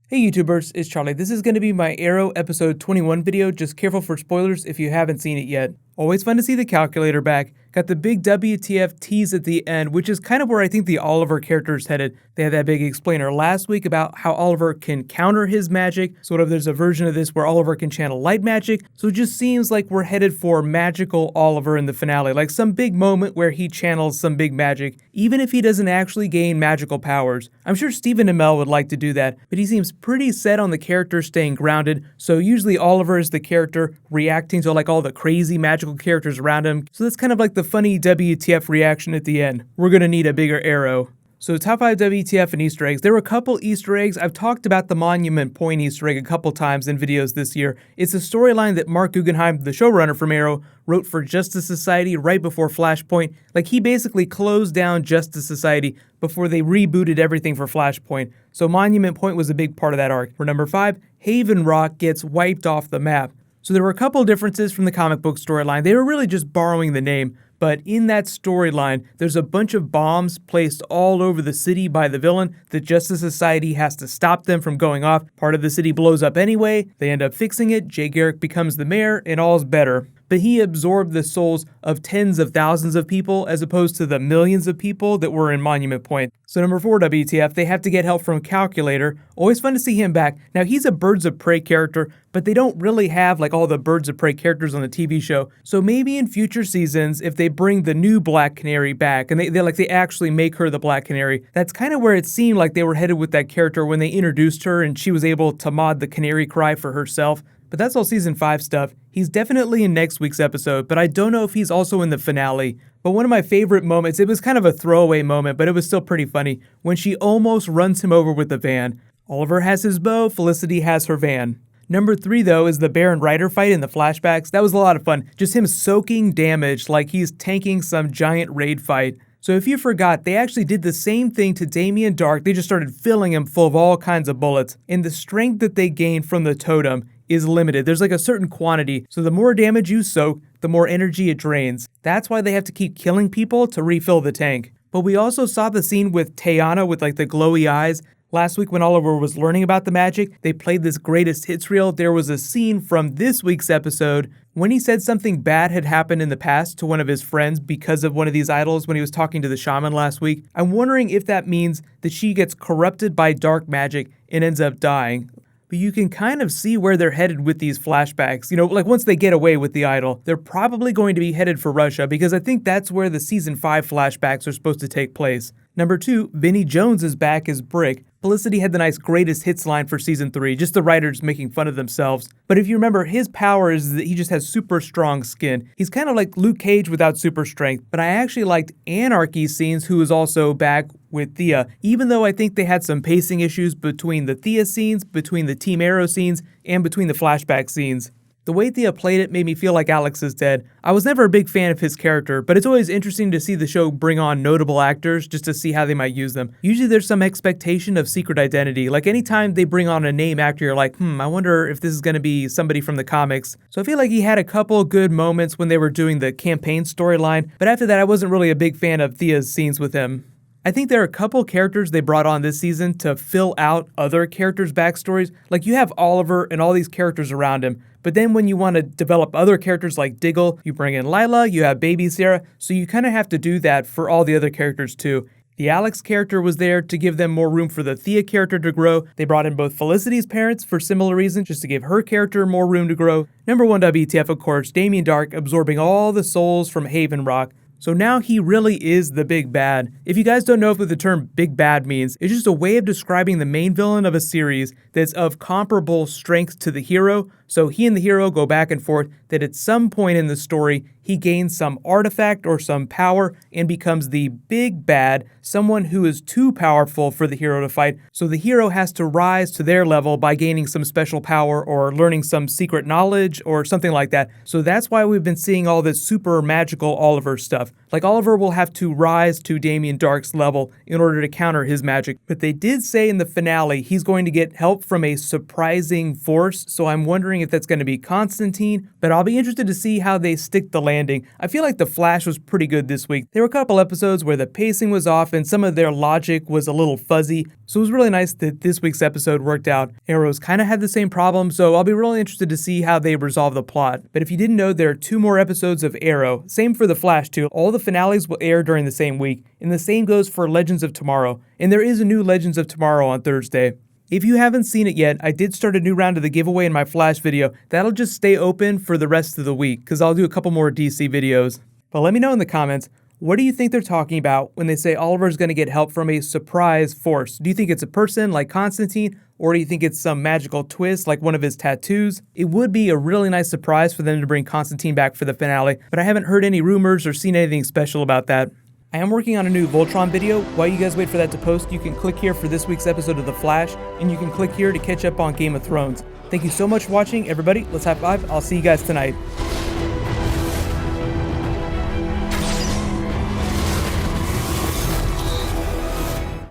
Hey YouTubers, it's Charlie. This is going to be my Arrow episode 21 video, just careful for spoilers if you haven't seen it yet. Always fun to see the calculator back. Got the big WTF tease at the end, which is kind of where I think the Oliver character is headed. They had that big explainer last week about how Oliver can counter his magic. Sort of there's a version of this where Oliver can channel light magic. So it just seems like we're headed for magical Oliver in the finale, like some big moment where he channels some big magic, even if he doesn't actually gain magical powers. I'm sure Stephen Amell would like to do that, but he seems pretty set on the character staying grounded. So usually Oliver is the character reacting to like all the crazy magical characters around him. So that's kind of like the funny WTF reaction at the end. We're gonna need a bigger Arrow. So top 5 WTF and Easter eggs. There were a couple Easter eggs. I've talked about the Monument Point Easter egg a couple times in videos this year. It's a storyline that Mark Guggenheim, the showrunner from Arrow, wrote for Justice Society right before Flashpoint. Like he basically closed down Justice Society before they rebooted everything for Flashpoint. So Monument Point was a big part of that arc. For number 5, Haven Rock gets wiped off the map. So there were a couple differences from the comic book storyline. They were really just borrowing the name. But in that storyline, there's a bunch of bombs placed all over the city by the villain. The Justice Society has to stop them from going off. Part of the city blows up anyway. They end up fixing it. Jay Garrick becomes the mayor, and all's better. But he absorbed the souls of tens of thousands of people as opposed to the millions of people that were in Monument Point. So number 4 WTF, they have to get help from Calculator. Always fun to see him back. Now he's a Birds of Prey character, but they don't really have like all the Birds of Prey characters on the TV show. So maybe in future seasons, if they bring the new Black Canary back and they actually make her the Black Canary, that's kind of where it seemed like they were headed with that character when they introduced her and she was able to mod the canary cry for herself. But that's all season 5 stuff. He's definitely in next week's episode, but I don't know if he's also in the finale. But one of my favorite moments, it was kind of a throwaway moment, but it was still pretty funny, when she almost runs him over with the van. Oliver has his bow, Felicity has her van. Number 3 though is the Baron Ryder fight in the flashbacks. That was a lot of fun. Just him soaking damage like he's tanking some giant raid fight. So if you forgot, they actually did the same thing to Damien Darhk. They just started filling him full of all kinds of bullets. And the strength that they gain from the totem is limited. There's like a certain quantity. So the more damage you soak, the more energy it drains. That's why they have to keep killing people to refill the tank. But we also saw the scene with Teyana with like the glowy eyes. Last week when Oliver was learning about the magic, they played this greatest hits reel. There was a scene from this week's episode when he said something bad had happened in the past to one of his friends because of one of these idols when he was talking to the shaman last week. I'm wondering if that means that she gets corrupted by dark magic and ends up dying. But you can kind of see where they're headed with these flashbacks. You know, like once they get away with the idol, they're probably going to be headed for Russia because I think that's where the season 5 flashbacks are supposed to take place. Number 2, Vinnie Jones is back as Brick. Felicity had the nice greatest hits line for season 3, just the writers making fun of themselves. But if you remember, his power is that he just has super strong skin. He's kind of like Luke Cage without super strength. But I actually liked Anarchy's scenes, who is also back with Thea, even though I think they had some pacing issues between the Thea scenes, between the Team Arrow scenes, and between the flashback scenes. The way Thea played it made me feel like Alex is dead. I was never a big fan of his character, but it's always interesting to see the show bring on notable actors just to see how they might use them. Usually there's some expectation of secret identity. Like anytime they bring on a name actor, you're like, I wonder if this is going to be somebody from the comics. So I feel like he had a couple good moments when they were doing the campaign storyline, but after that I wasn't really a big fan of Thea's scenes with him. I think there are a couple characters they brought on this season to fill out other characters' backstories. Like you have Oliver and all these characters around him, but then when you want to develop other characters like Diggle, you bring in Lila, you have baby Sarah, so you kind of have to do that for all the other characters too. The Alex character was there to give them more room for the Thea character to grow. They brought in both Felicity's parents for similar reasons, just to give her character more room to grow. Number 1 WTF, of course, Damien Darhk absorbing all the souls from Haven Rock. So now he really is the big bad. If you guys don't know what the term big bad means, it's just a way of describing the main villain of a series that's of comparable strength to the hero. So he and the hero go back and forth, that at some point in the story, he gains some artifact or some power and becomes the big bad, someone who is too powerful for the hero to fight. So the hero has to rise to their level by gaining some special power or learning some secret knowledge or something like that. So that's why we've been seeing all this super magical Oliver stuff. Like Oliver will have to rise to Damien Darhk's level in order to counter his magic. But they did say in the finale he's going to get help from a surprising force, so I'm wondering if that's going to be Constantine. But I'll be interested to see how they stick the landing ending. I feel like The Flash was pretty good this week. There were a couple episodes where the pacing was off and some of their logic was a little fuzzy, so it was really nice that this week's episode worked out. Arrow's kind of had the same problem, so I'll be really interested to see how they resolve the plot. But if you didn't know, there are 2 more episodes of Arrow. Same for The Flash too. All the finales will air during the same week, and the same goes for Legends of Tomorrow. And there is a new Legends of Tomorrow on Thursday. If you haven't seen it yet, I did start a new round of the giveaway in my Flash video. That'll just stay open for the rest of the week, because I'll do a couple more DC videos. But let me know in the comments, what do you think they're talking about when they say Oliver's going to get help from a surprise force? Do you think it's a person like Constantine, or do you think it's some magical twist like one of his tattoos? It would be a really nice surprise for them to bring Constantine back for the finale, but I haven't heard any rumors or seen anything special about that. I am working on a new Voltron video. While you guys wait for that to post, you can click here for this week's episode of The Flash, and you can click here to catch up on Game of Thrones. Thank you so much for watching, everybody. Let's high five. I'll see you guys tonight.